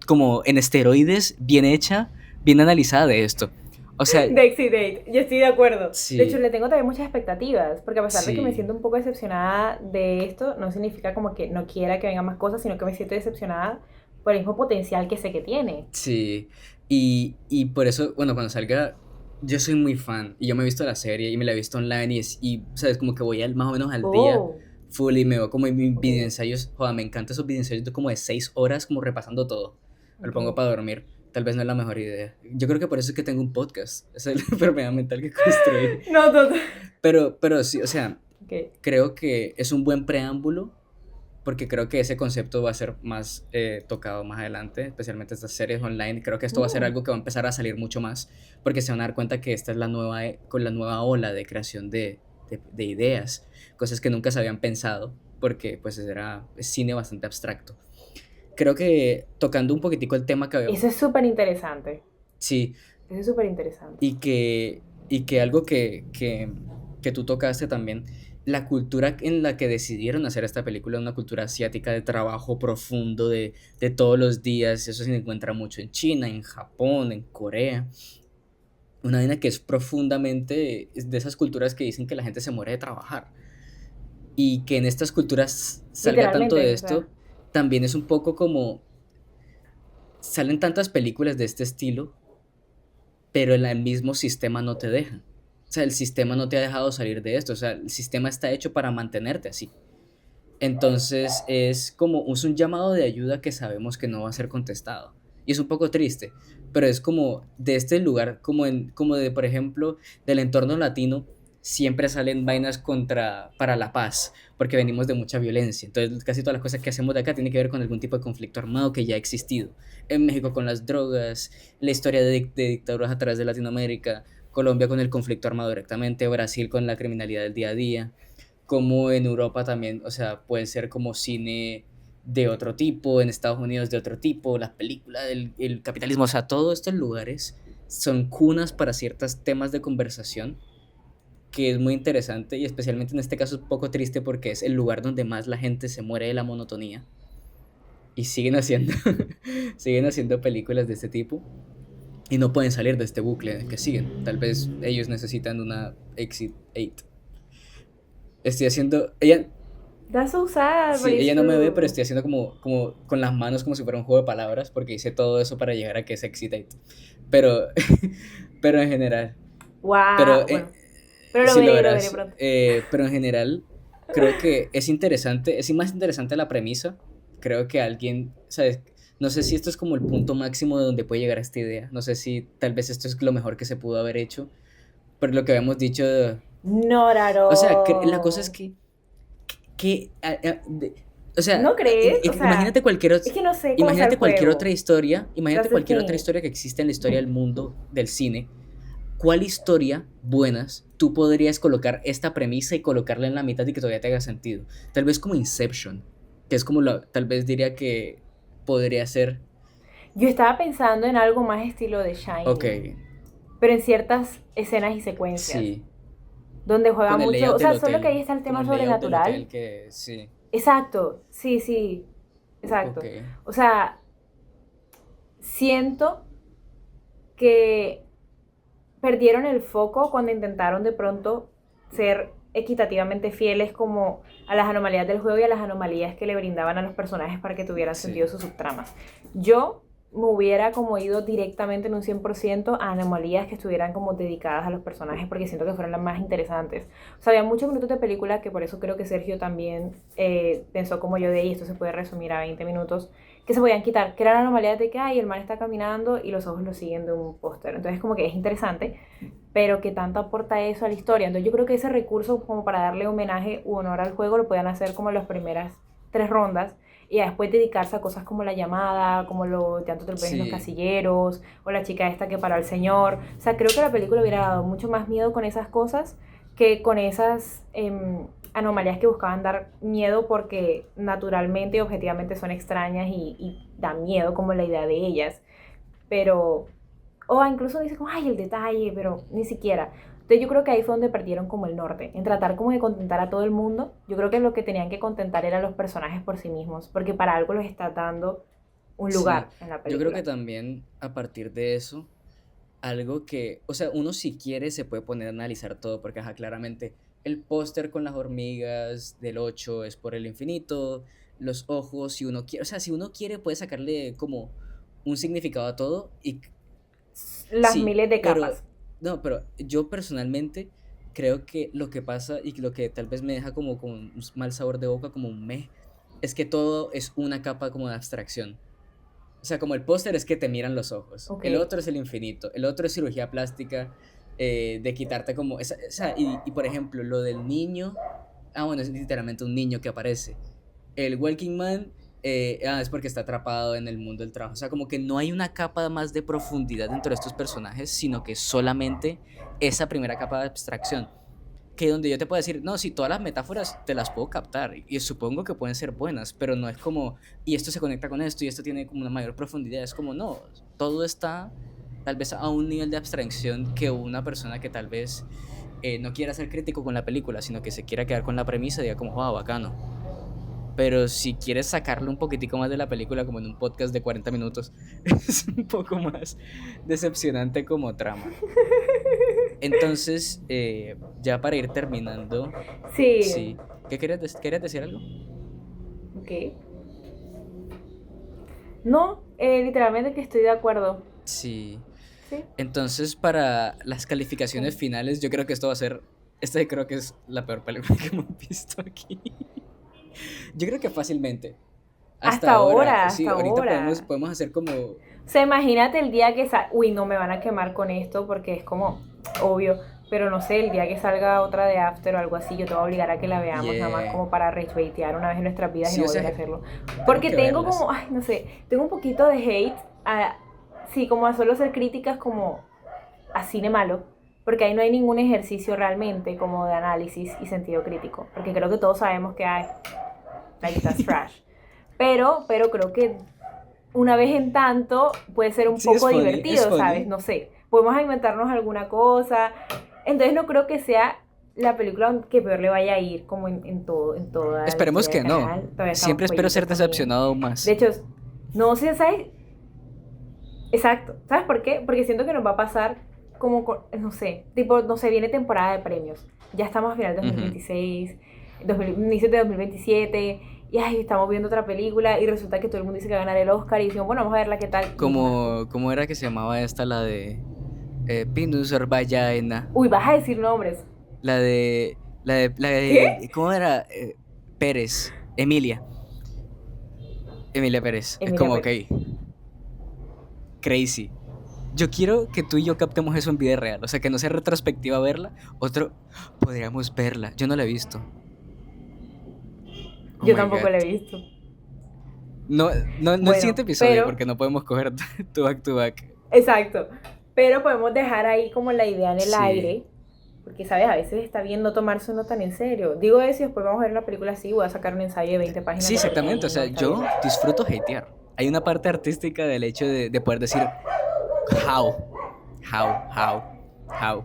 como en esteroides bien hecha, bien analizada de esto. O sea, de Exit Date, yo estoy de acuerdo. De hecho, sí, le tengo también muchas expectativas, porque a pesar de que me sí, siento un poco decepcionada de esto, no significa como que no quiera que vengan más cosas, sino que me siento decepcionada por el mismo potencial que sé que tiene. sí. Y por eso, bueno, cuando salga, yo soy muy fan y yo me he visto la serie y me la he visto online y sabes, como que voy más o menos al día Oh, full y me veo como en mis ok, videoensayos, joder, me encantan esos videoensayos de como de 6 horas como repasando todo. Me lo pongo ok. para dormir. Tal vez no es la mejor idea. Yo creo que por eso es que tengo un podcast. Esa es la enfermedad mental que construí. No, total. Pero sí, o sea, Ok. creo que es un buen preámbulo porque creo que ese concepto va a ser más tocado más adelante, especialmente estas series online. Creo que esto va a ser Mm. algo que va a empezar a salir mucho más, porque se van a dar cuenta que esta es la nueva, con la nueva ola de creación de ideas, cosas que nunca se habían pensado, porque pues era es cine bastante abstracto. Creo que tocando un poquitico el tema que había, Eso es súper interesante. sí, Eso es súper interesante. y que algo que tú tocaste también, la cultura en la que decidieron hacer esta película es una cultura asiática de trabajo profundo, de todos los días, eso se encuentra mucho en China, en Japón, en Corea, una vaina que es profundamente es de esas culturas que dicen que la gente se muere de trabajar y que en estas culturas salga tanto de Literalmente, o sea. esto, también es un poco como salen tantas películas de este estilo pero el mismo sistema no te deja. O sea, el sistema no te ha dejado salir de esto. O sea, el sistema está hecho para mantenerte así. Entonces es un llamado de ayuda que sabemos que no va a ser contestado. Y es un poco triste, pero es como de este lugar, como de, por ejemplo, del entorno latino, siempre salen vainas para la paz, porque venimos de mucha violencia. Entonces, casi todas las cosas que hacemos de acá tienen que ver con algún tipo de conflicto armado que ya ha existido. En México con las drogas, la historia de dictaduras a través de Latinoamérica, Colombia con el conflicto armado directamente, Brasil con la criminalidad del día a día, como en Europa también, o sea, puede ser como cine de otro tipo, en Estados Unidos de otro tipo, las películas del el capitalismo, o sea, todos estos lugares son cunas para ciertos temas de conversación que es muy interesante y especialmente en este caso es un poco triste porque es el lugar donde más la gente se muere de la monotonía y siguen haciendo, siguen haciendo películas de este tipo y no pueden salir de este bucle en el que siguen. Tal vez ellos necesitan una Exit 8. Estoy haciendo, ella, That's so sad, but sí, it's ella no me ve, pero true. estoy haciendo como con las manos como si fuera un juego de palabras porque hice todo eso para llegar a que es Exit 8. Pero, pero en general, pero Wow, bueno, pero sí lo lo veré verás, pronto. pero en general creo que es interesante, es más interesante la premisa, creo que alguien, ¿sabes? No sé si esto es como el punto máximo de donde puede llegar esta idea, no sé si tal vez esto es lo mejor que se pudo haber hecho, pero lo que habíamos dicho, Not at o sea, la cosa es all. que o sea, ¿No crees? O sea, imagínate cualquier, es que no sé cómo sea el imagínate cualquier otra juego. historia, imagínate That's the cualquier otra thing. historia que existe en la historia del mundo del cine. ¿Cuál historia buenas tú podrías colocar esta premisa y colocarla en la mitad y que todavía te haga sentido? Tal vez como Inception, que es como tal vez diría que podría ser, Yo estaba pensando en algo más estilo de ok, Shining, pero en ciertas escenas y secuencias, sí, donde juega con el mucho, layout o del sea, solo que ahí hotel, está el como tema el layout del hotel sobrenatural. que sí, Exacto, sí, sí, ok, exacto. O sea, siento que perdieron el foco cuando intentaron de pronto ser equitativamente fieles como a las anomalías del juego y a las anomalías que le brindaban a los personajes para que tuvieran sentido sí, sus subtramas. Yo me hubiera como ido directamente en un 100% a anomalías que estuvieran como dedicadas a los personajes porque siento que fueron las más interesantes. O sea, había muchos minutos de película que por eso creo que Sergio también pensó como yo de ahí, esto se puede resumir a 20 minutos, que se podían quitar, que eran anomalías de que ay, el man está caminando y los ojos lo siguen de un póster. Entonces como que es interesante, pero que tanto aporta eso a la historia. Entonces yo creo que ese recurso como para darle homenaje u honor al juego lo podían hacer como en las primeras 3 rondas y después dedicarse a cosas como la llamada, como los llantos del en los sí, casilleros o la chica esta que paró al señor. O sea, creo que la película hubiera dado mucho más miedo con esas cosas que con esas anomalías que buscaban dar miedo porque naturalmente y objetivamente son extrañas y dan miedo como la idea de ellas. Pero o incluso dice como, ay, el detalle, pero ni siquiera. Entonces yo creo que ahí fue donde perdieron como el norte, en tratar como de contentar a todo el mundo. Yo creo que lo que tenían que contentar eran los personajes por sí mismos, porque para algo los está dando un sí. lugar en la Yo creo que película. también a partir de eso, algo que, o sea, uno si quiere se puede poner a analizar todo, porque ajá, claramente el póster con las hormigas del 8 es por el infinito, los ojos, si uno quiere, o sea, si uno quiere puede sacarle como un significado a todo y Las sí, miles de pero capas. no, pero yo personalmente creo que lo que pasa y lo que tal vez me deja como con un mal sabor de boca, como un meh, es que todo es una capa como de abstracción. O sea, como el póster es que te miran los ojos, Ok. el otro es el infinito, el otro es cirugía plástica, de quitarte como, o sea, y por ejemplo, lo del niño, bueno, es literalmente un niño que aparece. El Walking Man, es porque está atrapado en el mundo del trabajo. O sea, como que no hay una capa más de profundidad dentro de estos personajes, sino que solamente esa primera capa de abstracción. Que donde yo te puedo decir, no, si todas las metáforas te las puedo captar y supongo que pueden ser buenas, pero no es como, y esto se conecta con esto y esto tiene como una mayor profundidad, es como, no, todo está tal vez a un nivel de abstracción que una persona que tal vez no quiera ser crítico con la película, sino que se quiera quedar con la premisa, diga como, wow, bacano. Pero si quieres sacarle un poquitico más de la película, como en un podcast de 40 minutos, es un poco más decepcionante como trama. Entonces, ya para ir terminando, Sí. sí. ¿Qué querías decir algo? Ok. No, literalmente que estoy de acuerdo. Sí. Sí. Entonces, para las calificaciones Sí. finales, yo creo que esto va a ser. Esta creo que es la peor película que hemos visto aquí. Yo creo que fácilmente. Hasta Hasta ahora, ahora, sí, hasta ahorita podemos, ahora. podemos hacer como. O sea, imagínate el día que salga. Uy, no me van a quemar con esto porque es como obvio. Pero no sé, el día que salga otra de After o algo así, yo te voy a obligar a que la veamos nada más Yeah. como para rechatear una vez en nuestras vidas y Sí, no o sea, volver a hacerlo. tenemos Porque que tengo verlas. como, ay, no sé, tengo un poquito de hate a, sí, como a solo hacer críticas como a cine malo. porque ahí no hay ningún ejercicio realmente como de análisis y sentido crítico, porque creo que todos sabemos que hay, like, that's trash. Pero creo que una vez en tanto puede ser un Sí, es poco funny, divertido, ¿sabes? No sé, podemos inventarnos alguna cosa. Entonces no creo que sea la película que peor le vaya a ir como en toda la Esperemos historia del que no. canal. Todavía estamos Siempre espero ser pollitos también. decepcionado De más. hecho, no sé, ¿sabes? Exacto. ¿Sabes por qué? Porque siento que nos va a pasar como, no sé, tipo, no sé, viene temporada de premios. Ya estamos a final de Ujú. 2026, inicio de 2027, y ay, estamos viendo otra película y resulta que todo el mundo dice que va a ganar el Oscar y decimos, bueno, vamos a verla qué tal. Y es un asco. ¿Cómo era que se llamaba esta? La de Pinus Orbayaena. Uy, vas a decir nombres. ¿Qué? ¿Cómo era? Pérez. Emilia. Emilia Pérez. Es Emilia como, ok, Pérez. crazy. Yo quiero que tú y yo captemos eso en vida real. O sea, que no sea retrospectiva verla. Podríamos verla. Yo no la he visto. Oh Yo my tampoco God. la he visto. No, el Bueno, siguiente episodio, pero, porque no podemos coger tu back to back. exacto. Pero podemos dejar ahí como la idea en el Sí. aire. Porque, ¿sabes? A veces está bien no tomarse uno tan en serio. Digo eso y después vamos a ver la película así. Voy a sacar un ensayo de 20 páginas Sí, de por qué exactamente. O no sea, está bien. yo disfruto hatear. Hay una parte artística del hecho de poder decir how, how.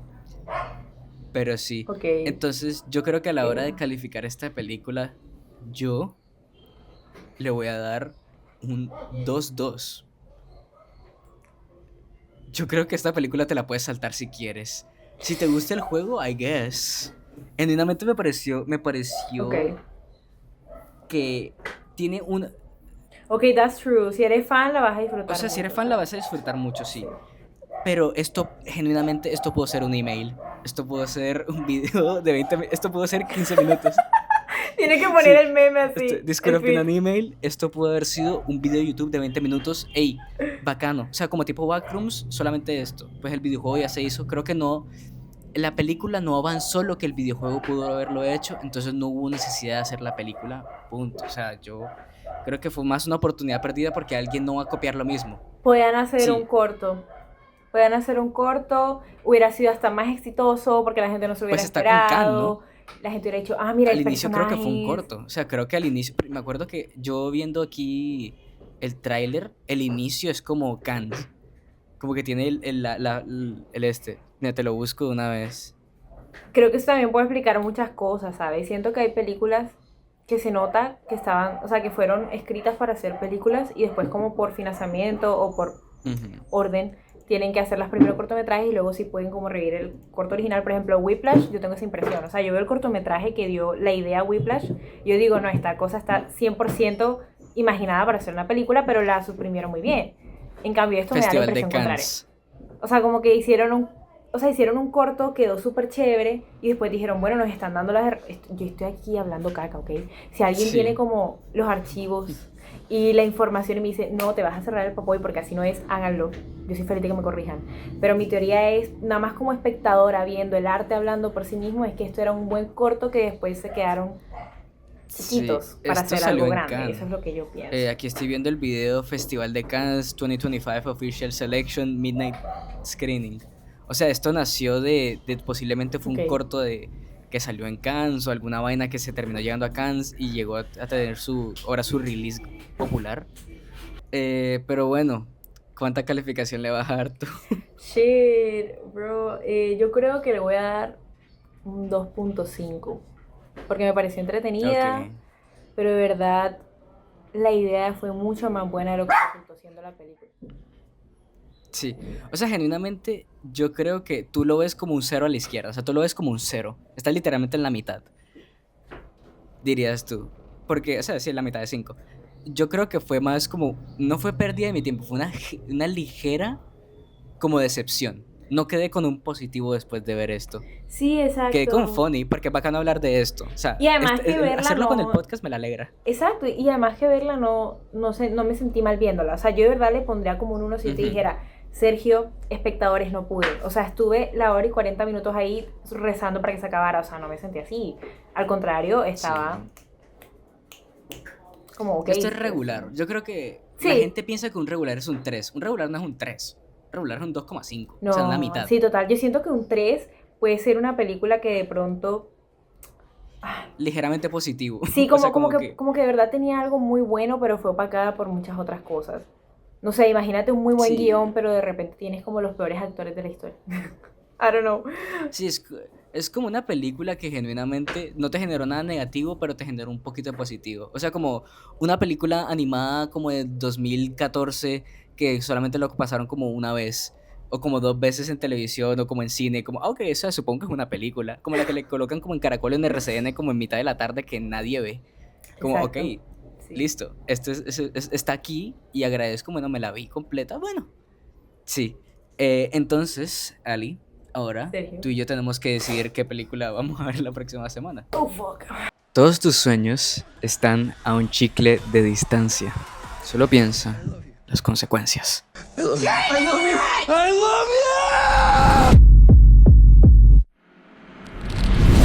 Pero sí. Ok. Entonces, yo creo que a la hora de Ok. calificar esta película, yo le voy a dar un 2-2. Yo creo que esta película te la puedes saltar si quieres. Si te gusta el juego, I guess. Genuinamente me Ok. pareció que tiene un... Ok, that's true. Si eres fan, la vas a disfrutar O sea, si eres mucho, fan la ¿sabes? vas a disfrutar mucho, Sí. sí. Pero esto, genuinamente, esto pudo ser un email. Esto pudo ser un video de 20 esto pudo ser 15 minutos. Tiene que poner Sí. el meme así, This could el have been an feed. email. Esto pudo haber sido un video de YouTube de 20 minutos. Ey, bacano. O sea, como tipo Backrooms, solamente esto. Pues el videojuego ya se hizo. Creo que no. La película no avanzó lo que el videojuego pudo haberlo hecho. Entonces no hubo necesidad de hacer la película. Punto. O sea, yo creo que fue más una oportunidad perdida porque alguien no va a copiar lo mismo. Podían hacer un Sí, corto. Podían hacer un corto. Hubiera sido hasta más exitoso porque la gente no se hubiera pues está con Khan, ¿no? esperado. La gente hubiera dicho, ah, mira, Al hay inicio creo que fue un personajes. corto. O sea, creo que al inicio. Me acuerdo que yo viendo aquí el tráiler, el inicio es como Cannes. Como que tiene el este. Mira, te lo busco de una vez. Creo que eso también puede explicar muchas cosas, ¿sabes? Siento que hay películas que se nota que estaban, o sea, que fueron escritas para hacer películas y después como por financiamiento o por Ujú. orden tienen que hacer las primeros cortometrajes y luego sí pueden como revivir el corto original. Por ejemplo, Whiplash, yo tengo esa impresión. O sea, yo veo el cortometraje que dio la idea a Whiplash, yo digo, no, esta cosa está 100% imaginada para hacer una película, pero la suprimieron muy bien. En cambio, esto me da la Festival de impresión contraria. Cannes. O sea, como que hicieron un corto, quedó súper chévere y después dijeron, bueno, nos están dando yo estoy aquí hablando caca, ¿ok? Si alguien tiene Sí. como los archivos y la información y me dice, no, te vas a cerrar el papoy porque así no es, háganlo. Yo soy feliz de que me corrijan. Pero mi teoría es, nada más como espectadora viendo el arte hablando por sí mismo, es que esto era un buen corto que después se quedaron Sí, chiquitos para esto hacer salió algo en grande. Cannes. Eso es lo que yo pienso. Aquí estoy viendo el video Festival de Cannes 2025 Official Selection Midnight Screening. O sea, esto nació de posiblemente fue un Ok. corto de que salió en Cannes o alguna vaina que se terminó llegando a Cannes y llegó a tener ahora su release popular. Pero bueno, ¿cuánta calificación le vas a dar tú? Shit, bro. Yo creo que le voy a dar un 2.5 porque me pareció entretenida, Ok. pero de verdad la idea fue mucho más buena de lo que resultó siendo la película. Sí, o sea, genuinamente yo creo que tú lo ves como un cero a la izquierda, o sea, tú lo ves como un cero, está literalmente en la mitad, dirías tú, porque, o sea, sí, en la mitad de 5. Yo creo que fue más como, no fue pérdida de mi tiempo, fue una ligera como decepción. No quedé con un positivo después de ver esto. Sí, Quedé con exacto. funny porque es bacano hablar de esto. O sea, Y además que verla hacerlo con el no. podcast me la alegra. Exacto, y además que verla no me sentí mal viéndola. O sea, yo de verdad le pondría como un 1 si te Ujú. dijera, Sergio, espectadores, no pude. O sea, estuve la hora y 40 minutos ahí rezando para que se acabara. O sea, no me sentí así. Al contrario, Sí. estaba como, ok. Esto es regular. Yo creo que la Sí, gente piensa que un regular es un 3. Un regular no es un 3. regular es un 2,5, No, o sea, una mitad. sí, total. Yo siento que un 3 puede ser una película que de pronto... Ligeramente positivo, Sí, o sea, como que de verdad tenía algo muy bueno, pero fue opacada por muchas otras cosas. No sé, imagínate un muy buen sí, guión, pero de repente tienes como los peores actores de la historia. I don't know. sí, es como una película que genuinamente no te generó nada negativo, pero te generó un poquito de positivo. O sea, como una película animada como de 2014 que solamente lo pasaron como una vez, o como dos veces en televisión, o como en cine, como, ok, eso supongo que es una película, como la que le colocan como en Caracol en RCN como en mitad de la tarde que nadie ve. Como, ok, Exacto. Sí. listo, esto está aquí y agradezco, bueno, me la vi completa, bueno, sí. Entonces, Ali, ahora Sergio. tú y yo tenemos que decidir qué película vamos a ver la próxima semana. Oh, fuck. Todos tus sueños están a un chicle de distancia. Solo piensa las consecuencias. I love you. I love